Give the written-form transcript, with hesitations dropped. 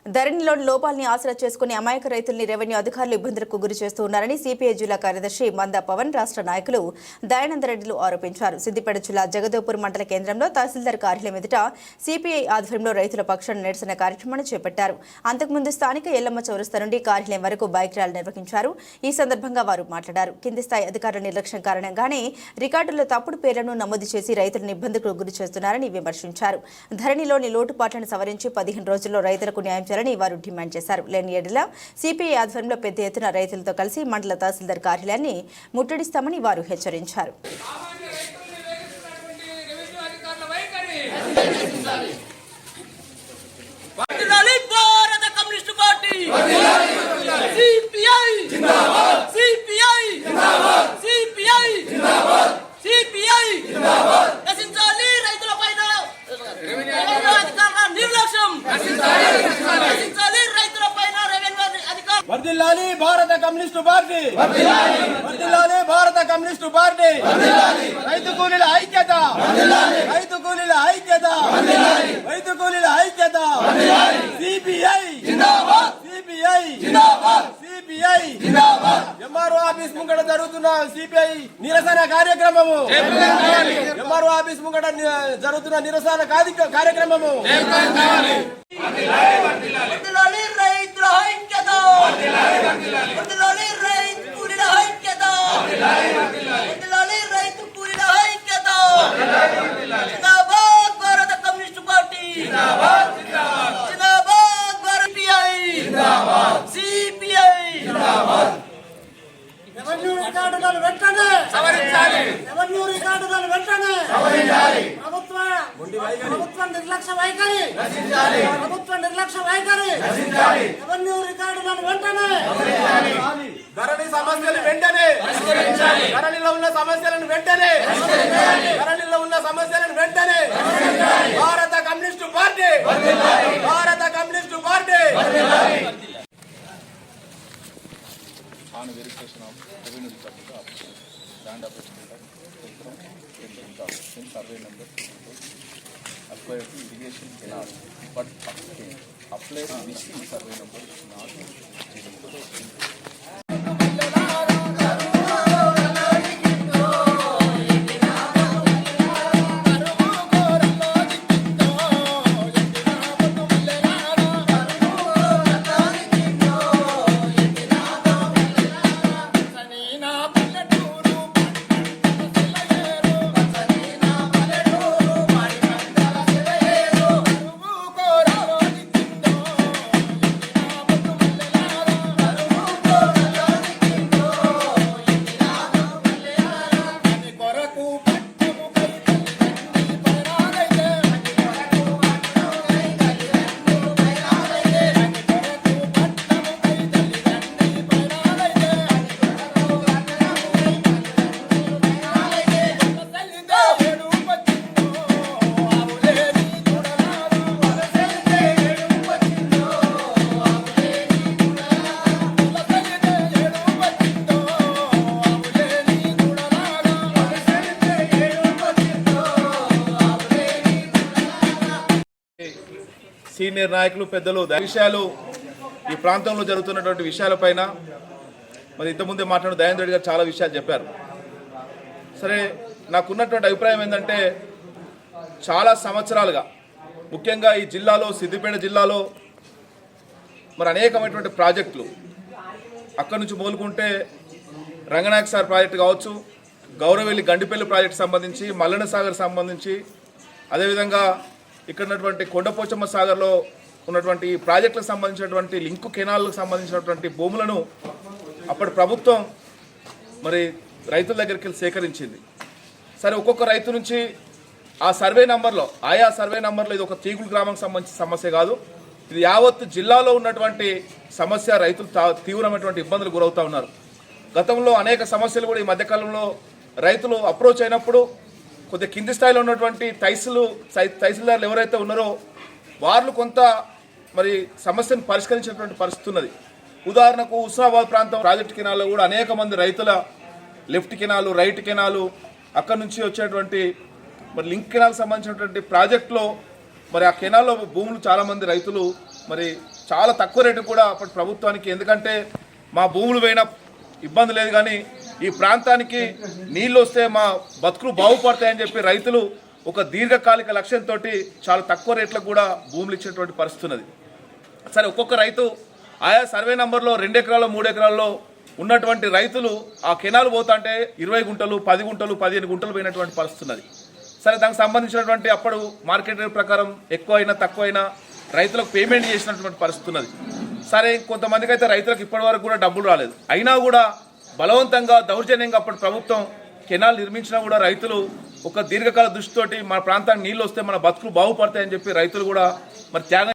ధరణిలోని లోపాలని ఆసరా చేసుకుని అమాయక రైతుల్ని రెవెన్యూ అధికారులు ఇబ్బందులకు గురి చేస్తున్నారని సిపిఐ జిల్లా కార్యదర్శి మంద పవన్ రాష్ట్ర నాయకులు దయానందరెడ్డిలు ఆరోపించారు. సిద్దిపేట జిల్లా జగదేవ్పూర్ మండల కేంద్రంలో తహసీల్దార్ కార్యాలయం ఎదుట సిపిఐ ఆధ్వర్యంలో రైతుల పక్షాన నిరసన కార్యక్రమాన్ని చేపట్టారు. అంతకుముందు స్థానిక ఎల్లమ్మ చౌరస్తా నుండి కార్యాలయం వరకు బైక్ ర్యాలీ నిర్వహించారు. ఈ సందర్భంగా వారు మాట్లాడారు. కింది స్థాయి అధికారుల నిర్లక్ష్యం కారణంగానే రికార్డుల్లో తప్పుడు పేర్లను నమోదు చేసి రైతులను ఇబ్బందులకు గురి చేస్తున్నారని విమర్శించారు. ధరణిలోని లోటుపాట్లను సవరించి 15 రోజుల్లో రైతులకు న్యాయం చేయాలని వారు డిమాండ్ చేశారు. లేని ఏడల సిపిఐ ఆధ్వర్యంలో పెద్ద ఎత్తున రైతులతో కలిసి మండల తహసీల్దార్ కార్యాలయాన్ని ముట్టడిస్తామని వారు హెచ్చరించారు. వర్ధిల్లాలి భారత కమ్యూనిస్టు పార్టీ, వర్ధిల్లాలి భారత కమ్యూనిస్టు పార్టీ, రైతు కూలీల ఐక్యత, రైతు కూలీల ఐక్యత, రైతు కూలీల ఐక్యత, CPI CPI CPI MRO office ముంగట జరుగుతున్న సిపిఐ నిరసన కార్యక్రమము, ఎంఆర్ఓ ఆఫీస్ ముంగట జరుగుతున్న నిరసన కార్యక్రమము. రైతుల ఐక్యత, రైతు కూలీల ఐక్యత, రైతు కూలీల ఐక్యత. జిందాబాద్ భారత కమ్యూనిస్ట్ పార్టీ, జిందాబాద్ భారత సిపిఐ. రెవెన్యూ రికార్డులను వెంటనే సవరించాలి, రెవెన్యూ రికార్డులను వెంటనే సవరించాలి. ప్రభుత్వ నిర్లక్ష్య వైఖరి రక్షించాలి, ప్రభుత్వ నిర్లక్ష్య వైఖరి రక్షించాలి. రెవెన్యూ రికార్డులను వెంటనే సవరించాలి. ధరణి సమస్యలు వెంటనే పరిష్కరించాలి, ధరణిలో ఉన్న సమస్యలను వెంటనే పరిష్కరించాలి, ధరణిలో ఉన్న సమస్యలను వెంటనే పరిష్కరించాలి. భారత కమ్యూనిస్టు పార్టీ, భారత communist party. on verification of revenue department officer, land operation in survey number acquired to irrigation canal, but applied missing survey number not senior నాయకులు పెద్దలు విషయాలు ఈ ప్రాంతంలో జరుగుతున్నటువంటి విషయాలపైన మరి ఇంతకుముందే మాట్లాడిన దయానంద రెడ్డి గారు చాలా విషయాలు చెప్పారు. సరే, నాకున్నటువంటి అభిప్రాయం ఏంటంటే చాలా సంవత్సరాలుగా ముఖ్యంగా ఈ జిల్లాలో సిద్దిపేట జిల్లాలో మరి అనేకమైనటువంటి ప్రాజెక్టులు అక్కడి నుంచి మొదలుకుంటే రంగనాయక సార్ ప్రాజెక్టు కావచ్చు, గౌరవెల్లి గండిపల్లి ప్రాజెక్టు సంబంధించి, మల్లన్న సాగర్ సంబంధించి, అదేవిధంగా ఇక్కడ ఉన్నటువంటి కొండపోచమ్మ సాగర్లో ఉన్నటువంటి ప్రాజెక్టులకు సంబంధించినటువంటి లింకు కెనాల్కు సంబంధించినటువంటి భూములను అప్పటి ప్రభుత్వం మరి రైతుల దగ్గరికి సేకరించింది. సరే, ఒక్కొక్క రైతు నుంచి ఆ సర్వే నంబర్లో, ఆయా సర్వే నంబర్లో ఇది ఒక తీగులు గ్రామానికి సంబంధించిన సమస్య కాదు, ఇది యావత్ జిల్లాలో ఉన్నటువంటి సమస్య. రైతులు తీవ్రమైనటువంటి ఇబ్బందులు గురవుతూ ఉన్నారు. గతంలో అనేక సమస్యలు కూడా ఈ మధ్యకాలంలో రైతులు అప్రోచ్ అయినప్పుడు కొద్దిగా కింది స్థాయిలో ఉన్నటువంటి తహసీల్దార్లు ఎవరైతే ఉన్నారో వాళ్ళు కొంత మరి సమస్యను పరిష్కరించినటువంటి పరిస్థితి ఉన్నది. ఉదాహరణకు హుస్నాబాద్ ప్రాంతం ప్రాజెక్ట్ కెనాల్లో కూడా అనేక మంది రైతుల లెఫ్ట్ కెనాలు, రైట్ కెనాలు, అక్కడ నుంచి వచ్చేటువంటి మరి లింక్ కెనాల్ సంబంధించినటువంటి ప్రాజెక్టులో మరి ఆ కెనాల్లో భూములు చాలామంది రైతులు మరి చాలా తక్కువ రేటు కూడా అప్పటి ప్రభుత్వానికి, ఎందుకంటే మా భూములు పోయిన ఇబ్బంది లేదు కానీ ఈ ప్రాంతానికి నీళ్ళు వస్తే మా బతుకులు బాగుపడతాయని చెప్పి రైతులు ఒక దీర్ఘకాలిక లక్ష్యంతో చాలా తక్కువ రేట్లకు కూడా భూములు ఇచ్చేటువంటి పరిస్థితి ఉన్నది. సరే, ఒక్కొక్క రైతు ఆయా సర్వే నంబర్లో 2 ఎకరాల్లో 3 ఎకరాల్లో ఉన్నటువంటి రైతులు ఆ కెనాల్ పోతుంటే 20 గుంటలు 10 గుంటలు 15 గుంటలు పోయినటువంటి పరిస్థితి ఉన్నది. సరే, దానికి సంబంధించినటువంటి అప్పుడు మార్కెట్ రేట్ ప్రకారం ఎక్కువైనా తక్కువైనా రైతులకు పేమెంట్ చేసినటువంటి పరిస్థితి ఉన్నది. సరే, కొంతమందికి అయితే రైతులకు ఇప్పటి వరకు కూడా డబ్బులు రాలేదు. అయినా కూడా బలవంతంగా దౌర్జన్యంగా అప్పటి ప్రభుత్వం కెనాల్ నిర్మించినా కూడా రైతులు ఒక దీర్ఘకాల దృష్టితోటి మన ప్రాంతానికి నీళ్ళు వస్తే మన బతుకులు బాగుపడతాయని చెప్పి రైతులు కూడా మరి త్యాగం